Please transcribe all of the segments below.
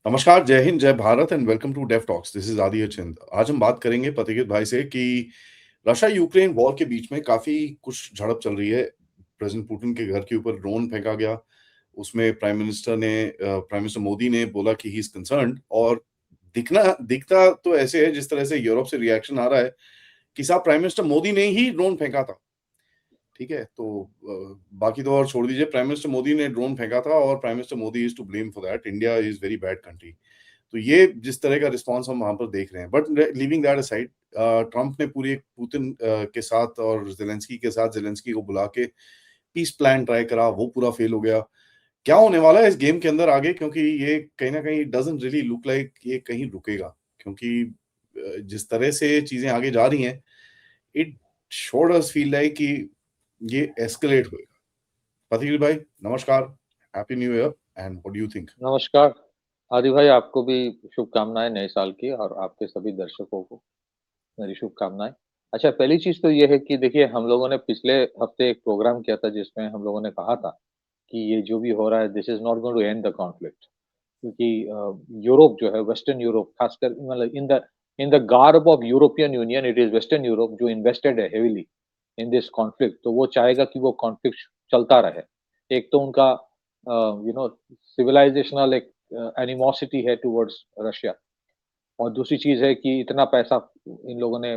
नमस्कार, जय हिंद, जय Bharat and welcome to Dev talks. This is Aditya Chind. आज हम बात करेंगे पथिकृत भाई से कि रशिया यूक्रेन वॉर के बीच में काफी कुछ झड़प चल रही है। प्रेसिडेंट पुतिन के घर के ऊपर ड्रोन फेंका गया। उसमें प्राइम मिनिस्टर मोदी ने बोला कि ही इज कंसर्न्ड, और दिखता तो ऐसे है जिस तरह से यूरोप से रिएक्शन आ रहा है कि साहब प्राइम मिनिस्टर मोदी ने ही ड्रोन फेंका था। ठीक है, तो बाकी तो और छोड़ दीजिए। प्राइम मिनिस्टर मोदी ने ड्रोन फेंका था और prime minister Modi is to blame for that. India is very bad country. तो ये जिस तरह का रिस्पांस हम वहां पर देख रहे हैं, but living that aside, Trump ने पूरी पुतिन के साथ और जेलेंस्की को बुला के पीस प्लान ट्राई करा, वो पूरा फेल हो गया। क्या होने वाला है इस गेम के अंदर आगे, क्योंकि ये कहीं ना कहीं डजंट रियली लुक लाइक ये कहीं रुकेगा, क्योंकि जिस तरह से चीजें आगे जा रही हैं, it showed us feel like कि ये एस्केलेट होएगा। पथिक भाई, नमस्कार, happy new year, and what do you think? नमस्कार आदि भाई, आपको भी शुभकामनाएं नए साल की, और आपके सभी दर्शकों को मेरी शुभकामनाएं। अच्छा, पहली चीज तो ये है कि देखिए, हम लोगों ने पिछले हफ्ते एक प्रोग्राम किया था जिसमें हम लोगों ने कहा था कि ये जो भी हो रहा है, this is not going to end the conflict. क्योंकि यूरोप जो है, वेस्टर्न यूरोप, खासकर मतलब in the garb of European union, it is western Europe जो इन्वेस्टेड है हेविली इन दिस कॉन्फ्लिक्ट। तो वो चाहेगा कि वो कॉन्फ्लिक्ट चलता रहे। एक तो उनका सिविलाइजेशनल एक एनिमोसिटी है टुवर्ड्स रशिया, और दूसरी चीज है कि इतना पैसा इन लोगों ने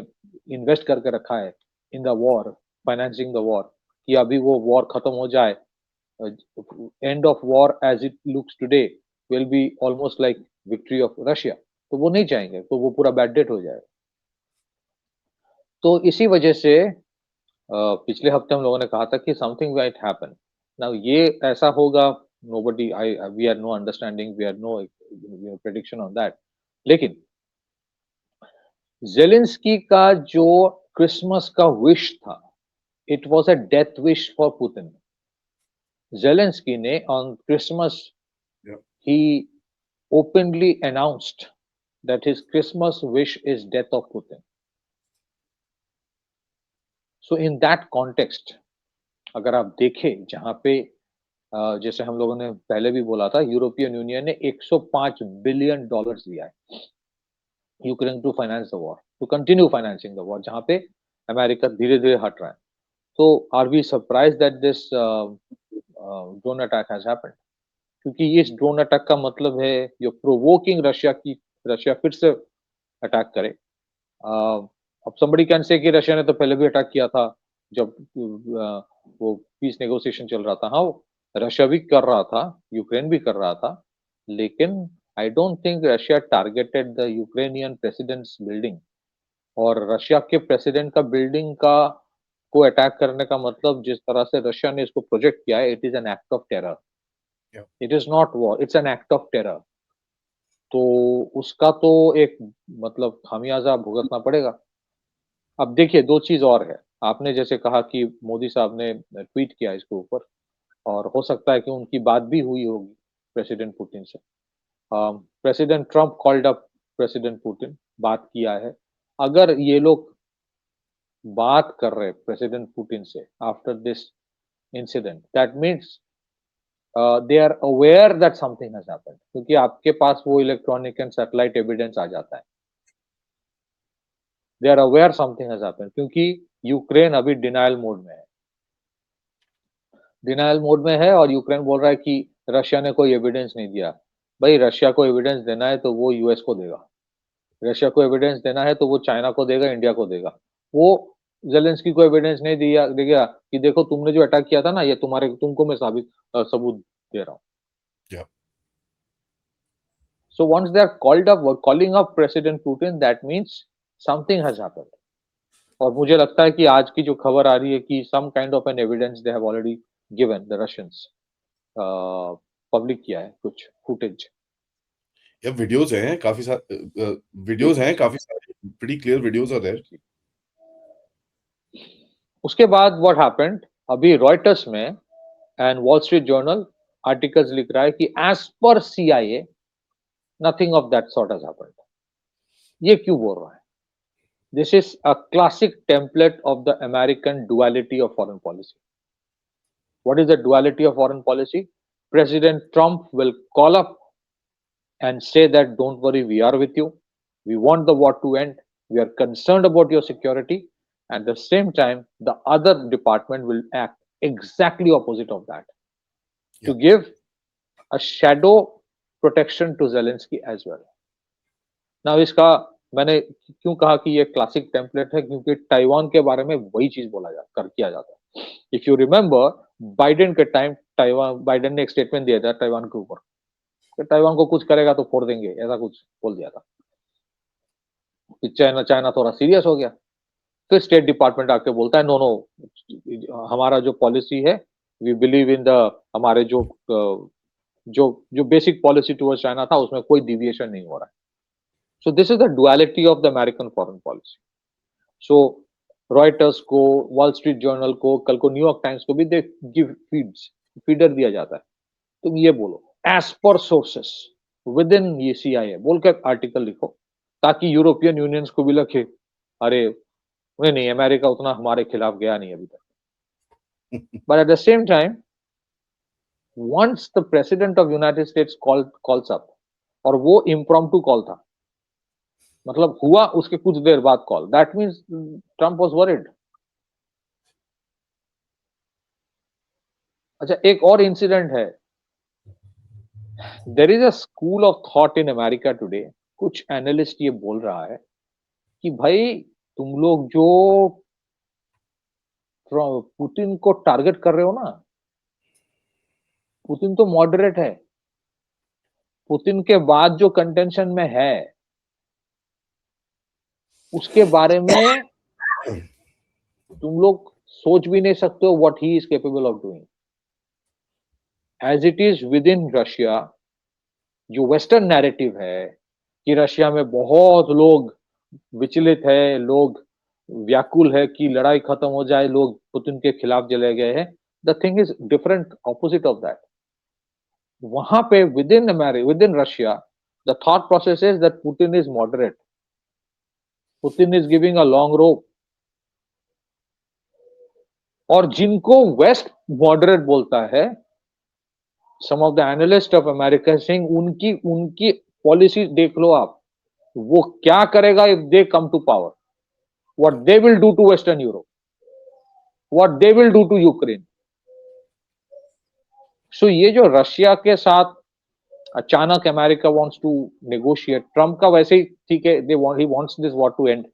इन्वेस्ट करके रखा है in the war, financing the war, कि अभी वो वॉर खत्म हो जाए, end of war as it looks today will be almost like victory of Russia. तो वो नहीं चाहेंगे, तो वो पूरा बैड डेट हो जाएगा। तो इसी वजह से पिछले हफ्ते हम लोगों ने कहा था कि समथिंग माइट हैपन। नाउ ये ऐसा होगा, nobody I we are no understanding, we are no prediction on that. लेकिन जेलेंस्की का जो क्रिसमस का विश था, it was a death wish for Putin. Zelensky ने on Christmas he openly announced that his Christmas wish is death of Putin. So in that context, अगर आप देखें जहां पे जैसे हम लोगों ने पहले भी बोला था, यूरोपियन यूनियन ने 105 बिलियन डॉलर्स दिया है Ukraine to finance the war, to continue financing the war, जहां पे अमेरिका धीरे धीरे हट रहा है। तो are we surprise that this drone attack has happened? क्योंकि इस ड्रोन अटैक का मतलब है यू प्रोवोकिंग रशिया की रशिया फिर से अटैक करे। अब somebody कैन से कि रशिया ने तो पहले भी अटैक किया था जब वो पीस नेगोशिएशन चल रहा था। हाँ, रशिया भी कर रहा था, यूक्रेन भी कर रहा था, लेकिन I don't think Russia targeted the Ukrainian president's building. और रशिया के प्रेसिडेंट का बिल्डिंग का को अटैक करने का मतलब, जिस तरह से रशिया ने इसको प्रोजेक्ट किया है, it is an act of terror. It is not war, it's an act of terror. तो उसका तो एक मतलब खामियाजा भुगतना पड़ेगा। अब देखिए, दो चीज और है। आपने जैसे कहा कि मोदी साहब ने ट्वीट किया इसके ऊपर, और हो सकता है कि उनकी बात भी हुई होगी प्रेसिडेंट पुतिन से। President Trump called up president Putin, बात किया है। अगर ये लोग बात कर रहे प्रेसिडेंट पुतिन से after this incident, that means they are aware that something has happened, क्योंकि आपके पास वो इलेक्ट्रॉनिक एंड सैटेलाइट एविडेंस आ जाता है। They are aware something has happened, क्योंकि यूक्रेन अभी डिनायल मोड में है। डिनायल मोड में है और यूक्रेन बोल रहा है कि रशिया ने कोई एविडेंस नहीं दिया। भाई, रशिया को एविडेंस देना है तो वो यूएस को देगा, रशिया को एविडेंस देना है तो वो चाइना को देगा, इंडिया को देगा। वो जेलेंस्की को एविडेंस नहीं दिया देगा कि देखो तुमने जो अटैक किया था ना, ये तुमको मैं सबूत दे रहा हूँ। Yeah. So once they are calling up President Putin, that means something has happened. और मुझे लगता है कि आज की जो खबर आ रही है कि some kind of an evidence they have already given the Russians, public किया है कुछ फुटेज। या वीडियोस हैं काफी सारे, वीडियोस हैं काफी सारे, pretty clear videos are there. उसके बाद व्हाट हैपेंड, अभी रॉयटर्स में and Wall Street journal articles लिख रहा है कि as per CIA nothing of that sort has happened. ये क्यों बोल रहा है? This is a classic template of the American duality of foreign policy. What is the duality of foreign policy? President Trump will call up and say that don't worry, we are with you, we want the war to end, we are concerned about your security. At the same time, the other department will act exactly opposite of that, Yeah. to give a shadow protection to Zelensky as well. Now इसका मैंने क्यों कहा कि ये classic template है, क्योंकि Taiwan के बारे में वही चीज बोला किया जाता है. इफ यू रिमेंबर, बाइडेन के टाइम ताइवान, बाइडेन ने एक स्टेटमेंट दिया था ताइवान के ऊपर, ताइवान को कुछ करेगा तो फोड़ देंगे, ऐसा कुछ बोल दिया था कि चाइना चाइना थोड़ा सीरियस हो गया. फिर स्टेट डिपार्टमेंट आके बोलता है नो नो, हमारा जो पॉलिसी है, वी बिलीव इन द, हमारे जो बेसिक पॉलिसी टुवर्ड्स चाइना था उसमें कोई डिविएशन नहीं हो रहा है. So this is the duality of the American foreign policy. So Reuters को, वॉल स्ट्रीट जर्नल को, कल को न्यूयॉर्क टाइम्स को भी दे गिव फीडर दिया जाता है, तुम ये बोलो as per sources with in ये CIA बोल के आर्टिकल लिखो, ताकि यूरोपियन यूनियंस को भी लगे अरे नहीं, अमेरिका उतना हमारे खिलाफ गया नहीं अभी तक. But at the same time, once the president of United States calls up, और वो इम्प्रॉम्प्टू कॉल था, मतलब हुआ उसके कुछ देर बाद call, that means Trump was worried. अच्छा, एक और इंसिडेंट है. There is a school of thought in America today, कुछ एनालिस्ट ये बोल रहा है कि भाई तुम लोग जो पुतिन को टारगेट कर रहे हो ना, पुतिन तो मॉडरेट है, पुतिन के बाद जो कंटेंशन में है उसके बारे में तुम लोग सोच भी नहीं सकते हो what he is capable of doing. As it is within Russia, जो वेस्टर्न नैरेटिव है कि रशिया में बहुत लोग विचलित है, लोग व्याकुल है कि लड़ाई खत्म हो जाए, लोग पुतिन के खिलाफ चले गए हैं, the thing is different, opposite of that. वहां पे within Russia, the thought process is that Putin is moderate, Putin is giving a long rope. और जिनको वेस्ट मॉडरेट बोलता है, some of the analyst of America सिंह, उनकी policy देख लो आप, वो क्या करेगा if they come to power, what they will do to western Europe, what they will do to Ukraine. सो ये जो रशिया के साथ अचानक America wants to negotiate, Trump का वैसे ही ठीक है, he wants this war to end,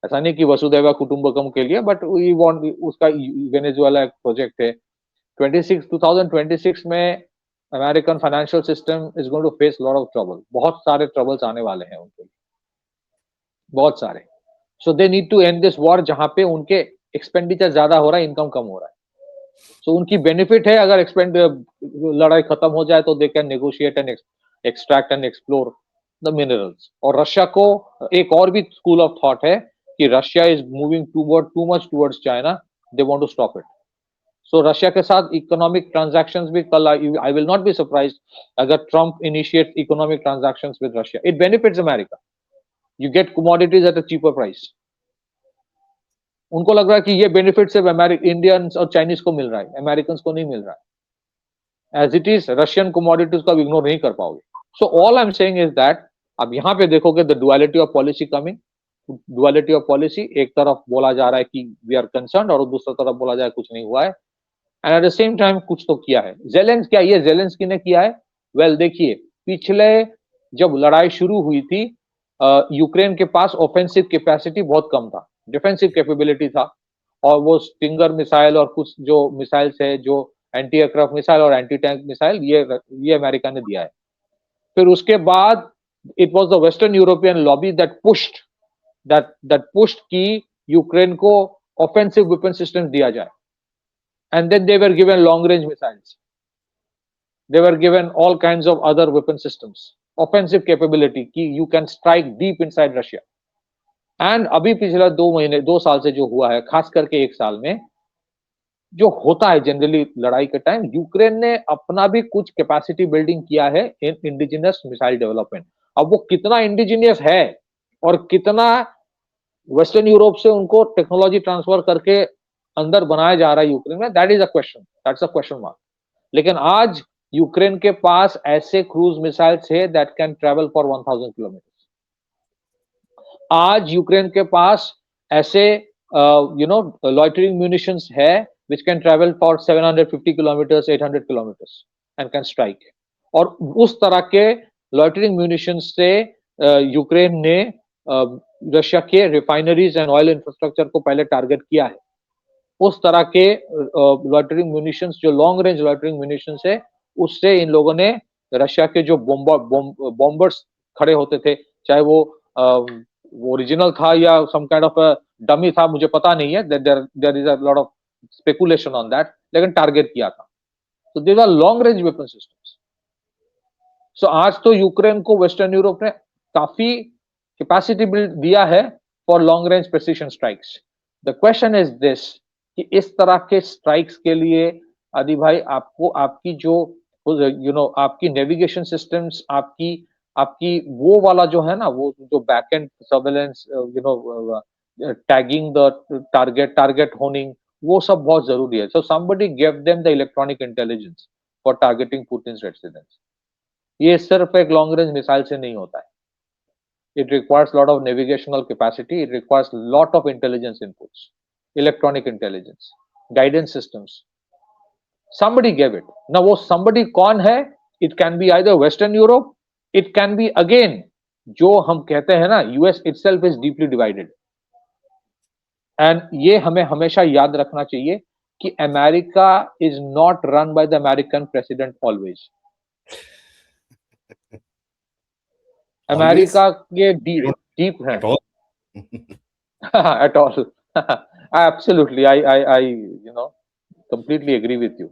ऐसा नहीं कि वसुधैव कुटुंबकम के लिए, बट वी वांट, उसका वेनेजुएला एक प्रोजेक्ट है. 2026 में American financial system is going to face lot of trouble, बहुत सारे ट्रबल्स आने वाले हैं उनके लिए, बहुत सारे. So they need to end this war, जहां पे उनके एक्सपेंडिचर ज्यादा हो रहा है, इनकम कम हो रहा है. सो उनकी बेनिफिट है अगर लड़ाई खत्म हो जाए तो they can negotiate and extract and explore the minerals. और रशिया को एक और भी स्कूल ऑफ थॉट है कि Russia is moving too much towards China, they want to stop it. So Russia के साथ इकोनॉमिक ट्रांजैक्शंस भी कल, I will not be surprised अगर Trump initiate economic transactions with Russia. It benefits America, you get commodities at a cheaper price. उनको लग रहा है कि ये बेनिफिट सिर्फ इंडियंस और चाइनीज को मिल रहा है, अमेरिकन को नहीं मिल रहा है. As it is Russian commodities को इग्नोर नहीं कर पाओगे. So all I am saying is that, अब यहां पे देखोगे the duality of policy coming, duality of policy, एक तरफ बोला जा रहा है कि वी आर कंसर्न, और दूसरी तरफ बोला जा रहा है कुछ नहीं हुआ है. And at the same time कुछ तो किया है. जेलेंस्की ने किया है. वेल देखिए, पिछले जब लड़ाई शुरू हुई थी, यूक्रेन के पास ऑफेंसिव कैपेसिटी बहुत कम था, डिफेंसिव कैपेबिलिटी था, और वो स्टिंगर मिसाइल और कुछ जो मिसाइल्स है, जो एंटी एयरक्राफ्ट मिसाइल और एंटी टैंक मिसाइल, ये अमेरिका ने दिया है. फिर उसके बाद it was the western European lobby that pushed कि यूक्रेन को ऑफेंसिव वेपन सिस्टम दिया जाए. And then they were given long range missiles, they were given all kinds of other weapon systems, offensive capability कि you can strike deep inside Russia. And अभी पिछला 2 साल से जो हुआ है, खास करके 1 साल में जो होता है जनरली लड़ाई के टाइम, यूक्रेन ने अपना भी कुछ कैपेसिटी बिल्डिंग किया है इन इंडिजिनियस मिसाइल डेवलपमेंट. अब वो कितना इंडिजिनियस है और कितना वेस्टर्न यूरोप से उनको टेक्नोलॉजी ट्रांसफर करके अंदर बनाया जा रहा है यूक्रेन में, that is a question, that's a question mark. लेकिन आज यूक्रेन के पास ऐसे क्रूज मिसाइल्स है that can travel for 1000 kilometre. आज यूक्रेन के पास ऐसे लॉइटरिंग म्यूनिशंस है which can travel for 750 kilometers 800 kilometers and can strike। और उस तरह के लॉइटरिंग म्यूनिशंस से यूक्रेन ने रशिया के रिफाइनरीज एंड ऑयल इंफ्रास्ट्रक्चर को पहले टारगेट किया है। उस तरह के लॉइटरिंग म्यूनिशंस जो लॉन्ग रेंज लॉइटरिंग म्यूनिशंस है, उससे इन लोगों ने रशिया के जो बॉम्बर्स खड़े होते थे, चाहे वो ओरिजिनल था या सम काइंड ऑफ डमी था, मुझे पता नहीं है, there is a lot of speculation on that, लेकिन टारगेट किया था। तो these are long range weapon systems. So आज तो यूक्रेन को वेस्टर्न यूरोप ने काफी कैपेसिटी बिल्ड दिया है for long range precision strikes. The question is this कि इस तरह के स्ट्राइक्स के लिए आदि भाई आपको आपकी जो आपकी नेविगेशन सिस्टम्स, आपकी आपकी वो वाला जो है ना, वो जो back end surveillance, tagging the target honing, वो सब बहुत जरूरी है। So somebody give them the electronic intelligence for targeting Putin's residence. ये सिर्फ एक लॉन्ग रेंज मिसाइल से नहीं होता है। It requires lot of navigational capacity. It requires lot of intelligence inputs, electronic intelligence, guidance systems. Somebody gave it. Now वो somebody कौन है? It can be either Western Europe, it can be again जो हम कहते हैं ना, US itself is deeply divided. And ये हमें हमेशा याद रखना चाहिए कि America is not run by the American president always. Always? America के You don't डीप है at all? at all। Absolutely, I completely agree with you।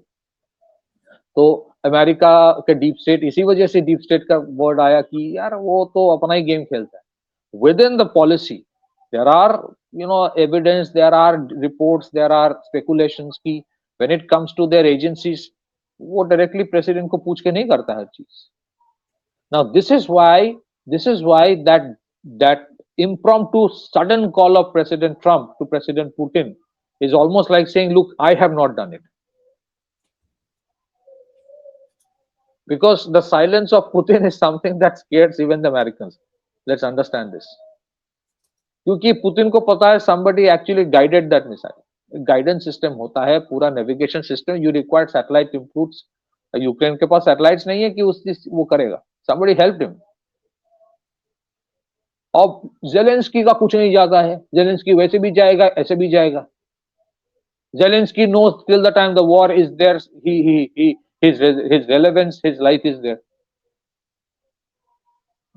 तो अमेरिका के डीप स्टेट, इसी वजह से डीप स्टेट का वर्ड आया कि यार वो तो अपना ही गेम खेलता है। Within the policy there are evidence, there are reports, there are speculations की when it comes to their agencies, वो डायरेक्टली प्रेसिडेंट को पूछ के नहीं करता हर चीज। Now this is why that impromptu sudden call of President Trump to President Putin is almost like saying, look, I have not done it, because the silence of Putin is something that scares even the Americans। Let's understand this। क्योंकि Putin को पता है somebody actually guided that missile। Guidance system होता है, पूरा navigation system, you required satellite inputs. Ukraine के पास satellites नहीं है कि वो करेगा, somebody helped him। अब जेलेंस्की का कुछ नहीं जाता है, जेलेंस्की वैसे भी जाएगा ऐसे भी जाएगा। Zelensky knows till the time the war is there, his relevance, his life is there,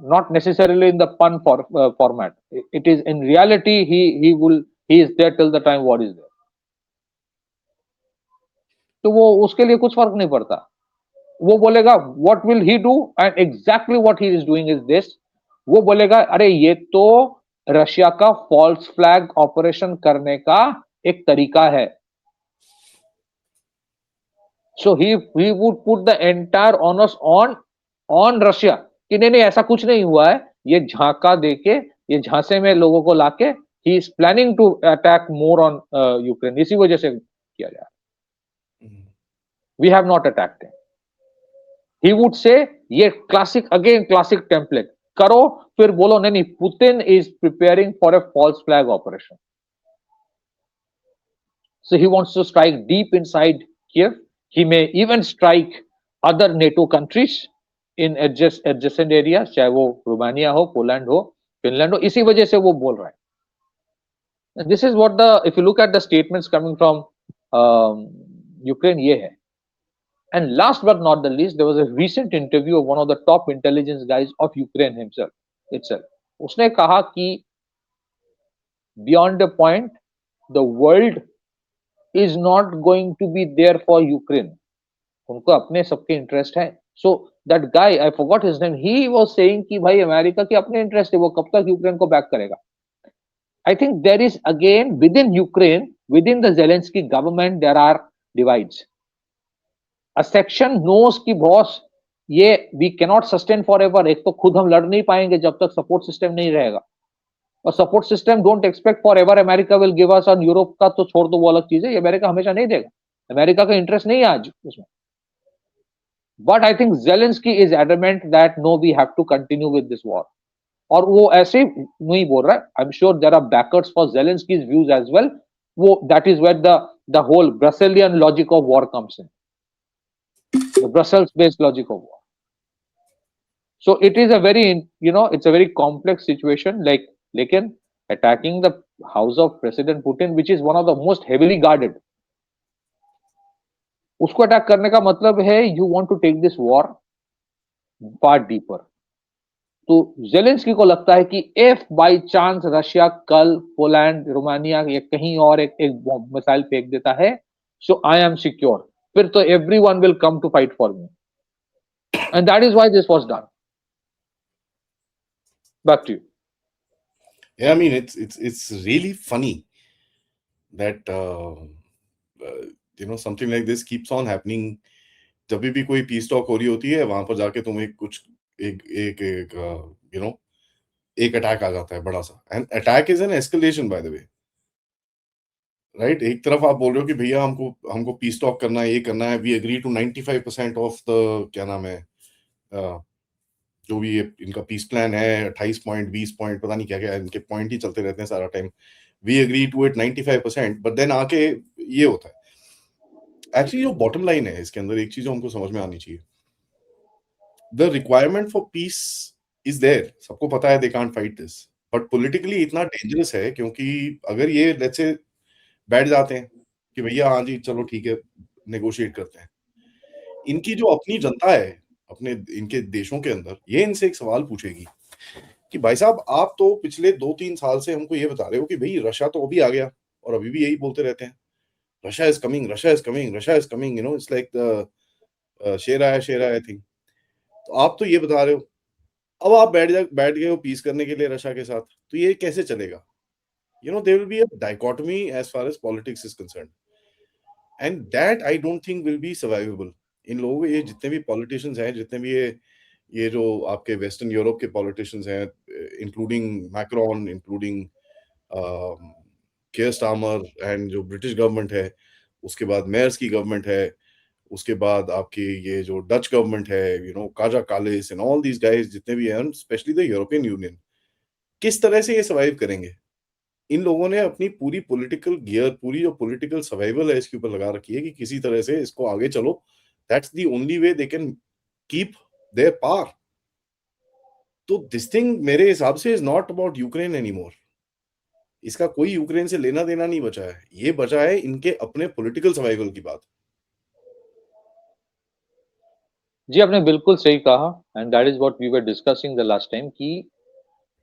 not necessarily in the pun format। It is in reality he is there till the time war is there। तो वो उसके लिए कुछ फर्क नहीं पड़ता। वो बोलेगा what will he do, and exactly what he is doing is this। वो बोलेगा अरे ये तो रशिया का फॉल्स फ्लैग ऑपरेशन करने का एक तरीका है। So he would put the entire onus on Russia कि नहीं नहीं ऐसा कुछ नहीं हुआ है, ये झांका देके, ये झांसे में लोगों को लाके he is planning to attack more on Ukraine. इसी वजह से किया जा रहा है। We have not attacked him. He would say ये क्लासिक, अगेन क्लासिक टेम्पलेट करो, फिर बोलो नहीं नहीं Putin is preparing for a false flag operation. So he wants to strike deep inside Kiev। He may even strike other NATO countries in adjacent areas, चाहे वो Romania हो, Poland हो, Finland हो, इसी वजह से वो बोल रहा है। This is what if you look at the statements coming from Ukraine, ये है। And last but not the least, there was a recent interview of one of the top intelligence guys of Ukraine itself। उसने कहा कि beyond a point, the world is not going to be there for Ukraine। उनको अपने सबके interest है। So that guy, I forgot his name, he was saying कि भाई America के अपने इंटरेस्ट है, वो कब तक यूक्रेन को बैक करेगा। I think there is again within Ukraine, within the Zelensky government, there are divides। A section knows कि बॉस ये we cannot sustain forever। एक तो खुद हम लड़ नहीं पाएंगे जब तक सपोर्ट सिस्टम नहीं रहेगा, और support system don't expect for ever America will give us. और यूरोप का तो छोड़ दो, वो अलग चीज है, अमेरिका हमेशा नहीं देगा। अमेरिका का इंटरेस्ट नहीं है आज उसमें। But I think Zelensky is adamant that no, we have to continue with this war. और वो ऐसे नहीं बोल रहा है. I'm sure there are backers for Zelensky's views as well. वो that is where the whole Brusselian logic of war comes in. The Brussels based logic of war. So it is a very, it's a very complex situation. Like, लेकिन attacking the house of President Putin, which is one of the most heavily guarded, उसको attack करने का मतलब है you want to take this war far deeper. तो Zelensky को लगता है कि इफ बाय चांस रशिया कल पोलैंड, रोमानिया या कहीं और एक मिसाइल फेंक देता है, सो आई एम सिक्योर, फिर तो everyone will come to fight for me, and that is why this was done. Back to you. Yeah, I mean, it's really funny that something like this keeps on happening. जब भी कोई piece talk हो रही होती है, वहां पर जाके तुम एक कुछ एक एक एक यू नो एक अटैक आ जाता है बड़ा सा. And attack is an escalation, by the way, right? एक तरफ आप बोल रहे हो कि भैया हमको हमको पीस टॉक करना है, ये करना है, we agree to 95% of the, क्या नाम है, जो भी ये इनका पीस प्लान है, 28 पॉइंट, 20 पॉइंट, पता नहीं क्या क्या इनके पॉइंट ही चलते रहते हैं सारा time. We agree to it 95%, but then आके ये होता है. एक्चुअली जो बॉटम लाइन है इसके अंदर, एक चीज हमको समझ में आनी चाहिए. The requirement for peace is there, सबको पता है they can't fight this, but politically इतना डेंजरस है, क्योंकि अगर ये लेट्स से बैठ जाते हैं कि भैया हाँ जी चलो ठीक है, नेगोशिएट करते हैं, इनकी जो अपनी जनता है अपने इनके देशों के अंदर, ये इनसे एक सवाल पूछेगी कि भाई साहब, आप तो पिछले 2-3 साल से हमको ये बता रहे हो कि भाई रशिया तो अभी आ गया, और अभी भी यही बोलते रहते हैं, Russia is coming, Russia is coming, Russia is coming, it's like the शेर आया थिंग. तो आप तो ये बता रहे हो, अब आप बैठ गए हो पीस करने के लिए रशिया के साथ, तो ये कैसे चलेगा? There will be a dichotomy as far as politics is concerned, and that I don't think will be survivable. इन लोगों, ये जितने भी पॉलिटिशियंस हैं, जितने भी ये जो आपके वेस्टर्न यूरोप के पॉलिटिशियंस हैं, including Macron, including care Starmer, and जो ब्रिटिश गवर्नमेंट है, उसके बाद मेयर्स की गवर्नमेंट है, उसके बाद आपकी ये जो डच गवर्नमेंट है, काजा कालिस एंड ऑल दीज गाइस, जितने भी हैं, स्पेशली द यूरोपियन यूनियन, किस तरह से ये सर्वाइव करेंगे? इन लोगों ने अपनी पूरी पॉलिटिकल गियर, पूरी जो पॉलिटिकल सर्वाइवल है इसके ऊपर लगा रखी है कि किसी तरह से इसको आगे चलो. That's the only way they can keep their power. तो दिस थिंग मेरे हिसाब से is not about Ukraine anymore. इसका कोई यूक्रेन से लेना देना नहीं बचा है, ये बचा है इनके अपने पॉलिटिकल सर्वाइवल की बात. जी, आपने बिल्कुल सही कहा, and that is what we were discussing the last time कि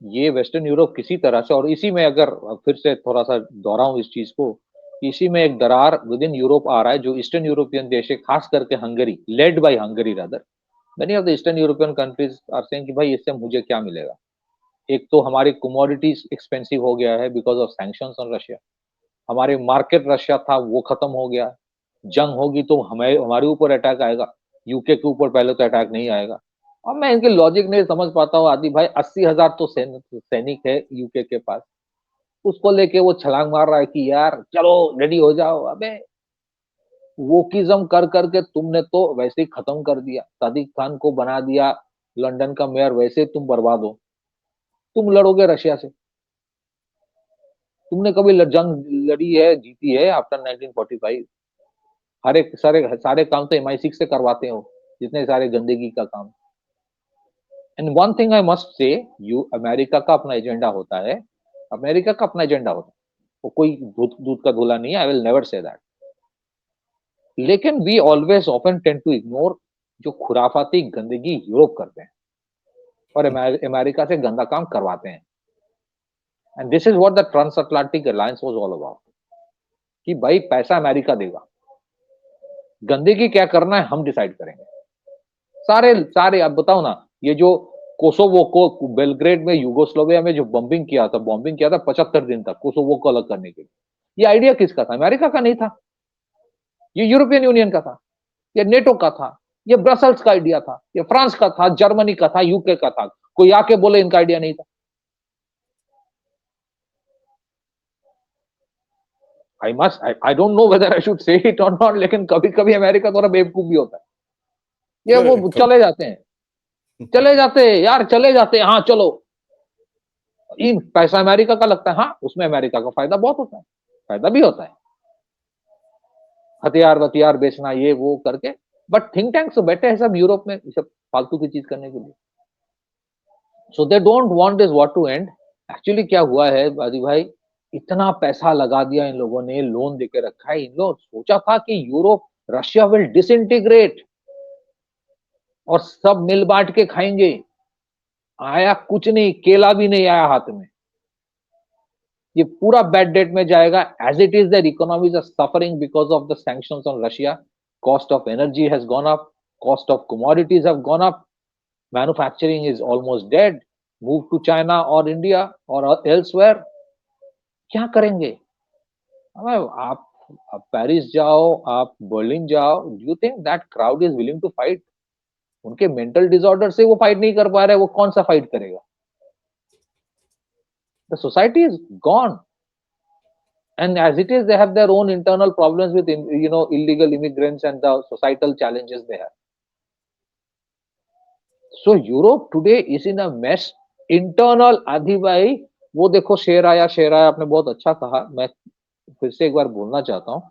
ये वेस्टर्न यूरोप किसी तरह से, और इसी में अगर फिर से थोड़ा सा दोहराऊं इस चीज को, इसी में एक दरार विद इन यूरोप आ रहा है. जो ईस्टर्न यूरोपियन देश है, खास करके Hungary, led by Hungary rather, many of the eastern European countries are saying कि भाई इससे मुझे क्या मिलेगा. एक तो हमारी कमोडिटीज एक्सपेंसिव हो गया है because of sanctions on Russia. हमारे मार्केट रशिया था वो खत्म हो गया. जंग होगी तो हमें हमारे ऊपर अटैक आएगा, यूके के ऊपर पहले तो अटैक नहीं आएगा. और मैं इनके लॉजिक नहीं समझ पाता हूँ. आदि भाई 80,000 तो सैनिक है यूके के पास, उसको लेके वो छलांग मार रहा है कि यार चलो रेडी हो जाओ. अबे वोकिज्म कर करके तुमने तो वैसे ही खत्म कर दिया. सादिक खान को बना दिया लंदन का मेयर, वैसे तुम बर्बाद हो. तुम लड़ोगे रशिया से? तुमने कभी जंग लड़ी है, जीती है आफ्टर 1945? हर एक सारे सारे काम तो MI6 से करवाते हो, जितने सारे गंदगी का काम. And one thing I must say, you America का अपना एजेंडा होता है. अमेरिका का अपना एजेंडा होता है, वो कोई दूध दूध का धुला नहीं है. I will never say that. लेकिन we always often tend to ignore जो खुराफाती गंदगी यूरोप करते हैं और अमेरिका से गंदा काम करवाते हैं. And this is what the transatlantic alliance was all about, कि भाई पैसा अमेरिका देगा, गंदगी क्या करना है हम डिसाइड करेंगे. सारे सारे आप बताओ ना, ये जो कोसोवो को बेलग्रेड में, यूगोस्लोविया में जो बॉम्बिंग किया था 75 दिन तक कोसोवो को अलग करने के लिए, ये आइडिया किसका था? अमेरिका का नहीं था, ये यूरोपियन यूनियन का था, ये नेटो का था, ये ब्रसल्स का आइडिया था, ये फ्रांस का था, जर्मनी का था, यूके का था. कोई आके बोले इनका आइडिया नहीं था. I don't know whether I should say it और नॉट, लेकिन कभी कभी अमेरिका थोड़ा बेवकूफ भी होता है. ये वो चले जाते हैं, चले जाते हैं यार, चले जाते हैं, हाँ चलो। इन पैसा अमेरिका का लगता है, हाँ उसमें अमेरिका का फायदा बहुत होता है, फायदा भी होता है, हथियार वथियार बेचना ये वो करके। बट थिंक टैंक तो बैठे हैं सब यूरोप में, सब फालतू की चीज करने के लिए। So they don't want this war to end. Actually क्या हुआ है बाजी भाई, इतना पैसा लगा दिया इन लोगों ने, लोन देके रखा है, इन लोग सोचा था कि यूरोप रशिया विल डिसइंटीग्रेट और सब मिल बांट के खाएंगे। आया कुछ नहीं, केला भी नहीं आया हाथ में। ये पूरा बैड डेट में जाएगा। As it is, their economies are suffering because of the sanctions on Russia. Cost of energy has gone up, cost of commodities have gone up, manufacturing is almost dead, move to China और India और elsewhere. क्या करेंगे? आप Paris जाओ, आप Berlin जाओ, do you think that crowd is willing to fight? उनके mental disorder से वो फाइट नहीं कर पा रहे, वो कौन सा फाइट करेगा? The society is gone, and as it is, they have their own internal problems with illegal immigrants and the societal challenges they have. So Europe today is in a mess. Internal आदि भाई, वो देखो शेर आया, आपने बहुत अच्छा कहा, मैं फिर से एक बार बोलना चाहता हूँ,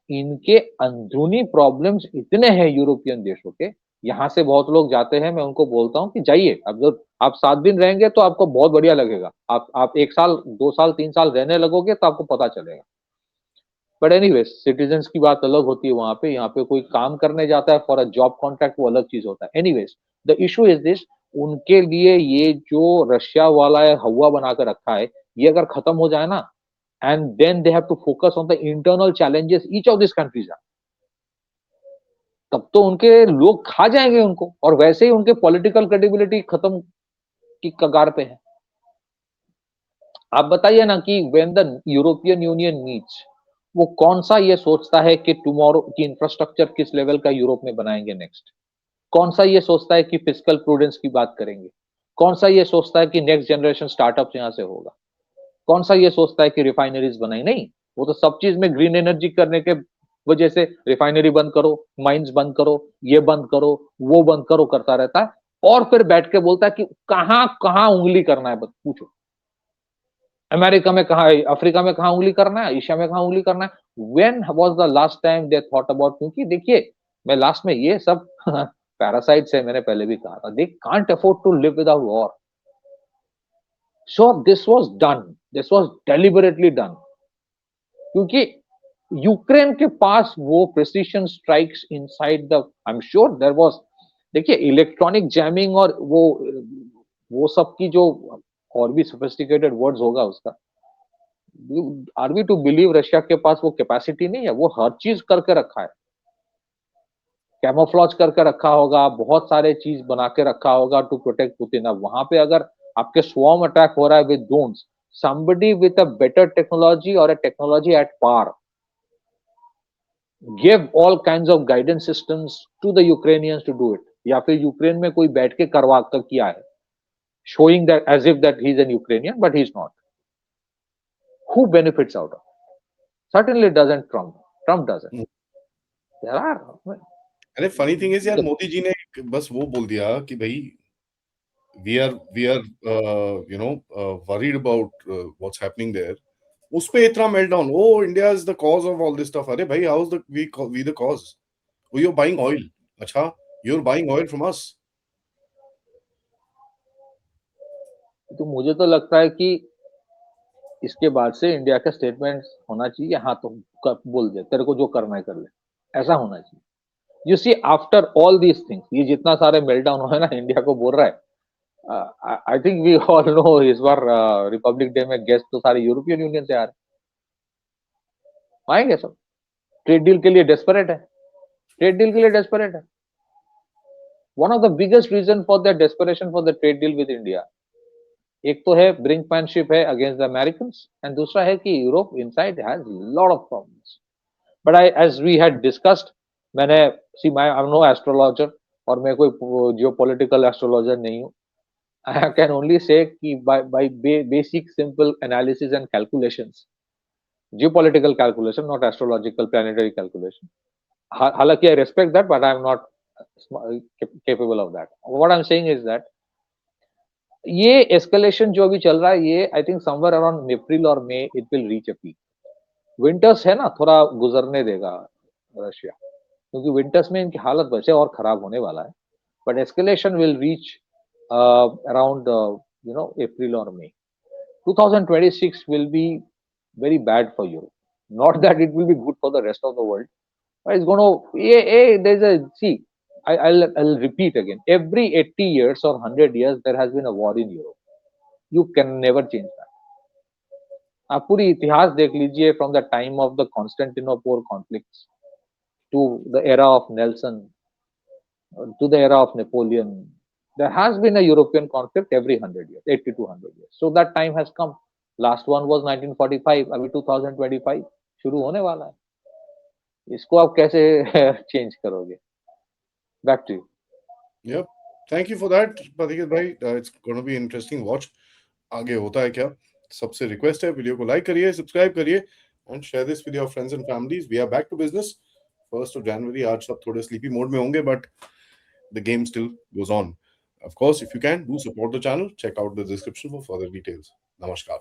इनके अंदरूनी प्रॉब्लम्स इतने हैं यूरोपियन देशों के। यहाँ से बहुत लोग जाते हैं, मैं उनको बोलता हूँ कि जाइए, अब जब आप 7 दिन रहेंगे तो आपको बहुत बढ़िया लगेगा। आप 1 साल 2 साल 3 साल रहने लगोगे तो आपको पता चलेगा। बट एनीवे, सिटीजन्स की बात अलग होती है वहां पे। यहाँ पे कोई काम करने जाता है फॉर अ जॉब कॉन्ट्रैक्ट, वो अलग चीज होता है। Anyways, the issue is this, उनके लिए ये जो रशिया वाला हवा बना कर रखा है, ये अगर खत्म हो जाए ना, and then they have to focus on the internal challenges each of this countries are, तब तो उनके लोग खा जाएंगे उनको, और वैसे ही उनके पॉलिटिकल क्रेडिबिलिटी खत्म की कगार पे है। आप बताइए ना कि when the European union meets, वो कौन सा ये सोचता है कि टुमारो की इंफ्रास्ट्रक्चर किस लेवल का यूरोप में बनाएंगे नेक्स्ट? कौन सा ये सोचता है कि फिजिकल प्रूडेंस की बात करेंगे? कौन सा ये सोचता है कि नेक्स्ट जनरेशन स्टार्टअप यहां से होगा? कौन सा ये सोचता है कि रिफाइनरीज बनाई? नहीं, वो तो सब चीज में ग्रीन एनर्जी करने के वजह से रिफाइनरी बंद करो, माइंस बंद करो, ये बंद करो, वो बंद करो करता रहता है, और फिर बैठ के बोलता है कि कहां कहां उंगली करना है, बस पूछो। अमेरिका में कहा है, अफ्रीका में कहा उंगली करना है, एशिया में कहा उंगली करना है? When was the last time they thought about? क्योंकि देखिए, मैं लास्ट में ये सब पैरासाइट्स है, मैंने पहले भी कहा था, they can't afford to live without war. So this was done, this was deliberately done, क्योंकि यूक्रेन के पास वो precision strikes inside the, I am sure there was, देखिए इलेक्ट्रॉनिक जैमिंग और वो सब की जो और भी सोफिस्टिकेटेड वर्ड्स होगा उसका, are we to believe Russia के पास वो कैपेसिटी नहीं है? वो हर चीज करके रखा है, कैमोफ्लॉज करके रखा होगा, बहुत सारे चीज बना के रखा होगा टू प्रोटेक्ट पुतिन। अब वहां पे अगर आपके स्वॉर्म अटैक हो रहा है with drones, somebody with a better technology or a technology at par give all kinds of guidance systems to the Ukrainians to do it, या फिर यूक्रेन में कोई बैठ के करवा कर किया है, showing that as if that he's an Ukrainian but he's not. Who benefits out of it? Certainly doesn't Trump doesn't. There are, अरे फनी थिंग इज यार, मोदी जी ने बस वो बोल दिया कि भाई we are worried about what's happening there. उस पे इतना meltdown, oh India is the cause of all this stuff. अरे भाई, how is the we the cause? You are buying oil. अच्छा, you are buying oil from us. तो मुझे तो लगता है कि इसके बाद से इंडिया का स्टेटमेंट होना चाहिए, हाँ तो बोल दे, तेरे को जो करना है कर ले, ऐसा होना चाहिए। You see, after all these things, ये जितना सारे मेल्टडाउन हुए ना, इंडिया को बोल रहा है, I think we all know इस बार रिपब्लिक डे में गेस्ट तो सारे यूरोपियन यूनियन से आ रहे आएंगे सब। ट्रेड डील के लिए डेस्परेट है, ट्रेड डील के लिए डेस्परेट है। One of the biggest reason for the desperation for the trade deal with India, एक तो है ब्रिंकमैनशिप है अगेंस्ट द अमेरिकन्स, एंड दूसरा है कि Europe inside has lot of problems. But I, as we had discussed, मैंने see my, I am no astrologer, और मैं कोई जियोपॉलिटिकल एस्ट्रोलॉजर नहीं हूं। I can only say कि by basic simple analysis and calculations, geopolitical calculation, not astrological planetary calculation. हालांकि I respect that, but I am not capable of that. What I'm saying is that ये escalation जो अभी चल रहा है, ये I think somewhere around April or May it will reach a peak. Winters है ना, थोड़ा गुजरने देगा रशिया, क्योंकि विंटर्स में इनकी हालत वैसे और खराब होने वाला है, but escalation will reach around April और मई. 2026 will be very bad for Europe. Not that it will be good for the rest of the world, but it's going to. There's a see. I'll repeat again. Every 80 years or 100 years, there has been a war in Europe. You can never change that. आप पूरी इतिहास देख लीजिए, from the time of the Constantinople conflicts to the era of Nelson, to the era of Napoleon. There has been a European conflict every 100 years, 80 to 100 years. So that time has come. Last one was 1945, अभी 2025 शुरू होने वाला है. इसको आप कैसे change करोगे? Back to you. Yep. Thank you for that, Pratikit bhai. It's going to be interesting watch. आगे होता है क्या? सबसे रिक्वेस्ट है, वीडियो को लाइक करिए, सब्सक्राइब करिए and share this with your friends and families. We are back to business 1st of January. आज सब थोड़े स्लीपी मोड में होंगे, but the game still goes on. Of course, if you can, do support the channel. Check out the description for further details. Namaskar.